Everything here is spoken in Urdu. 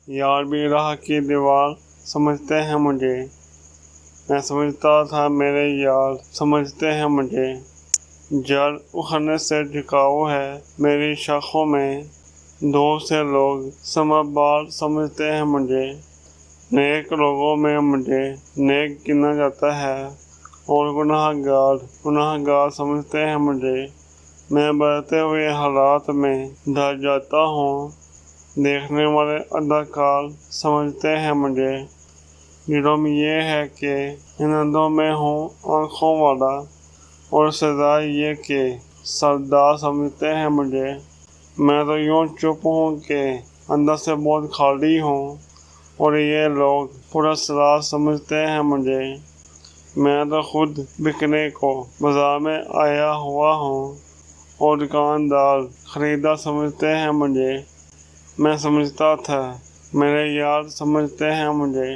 یار بھی راہ کی دیوار سمجھتے ہیں مجھے، میں سمجھتا تھا میرے یار سمجھتے ہیں مجھے، جڑ اکھڑنے سے جھکاؤ ہے میری شاخوں میں، دور سے لوگ سمجھدار سمجھتے ہیں مجھے، نیک لوگوں میں مجھے نیک گنا جاتا ہے، اور گناہ گار سمجھتے ہیں مجھے، میں بدلتے ہوئے حالات میں ڈر جاتا ہوں، دیکھنے والے اداکار سمجھتے ہیں مجھے، جرم یہ ہے کہ ان اندھوں میں ہوں آنکھوں والا، اور سزا یہ کہ سردار سمجھتے ہیں مجھے، میں تو یوں چپ ہوں کہ اندر سے بہت خالی ہوں، اور یہ لوگ پراسرار سمجھتے ہیں مجھے، میں تو خود بکنے کو بازار میں آیا ہوا ہوں، اور دکاندار خریدار سمجھتے ہیں مجھے، میں سمجھتا تھا میرے یار سمجھتے ہیں مجھے۔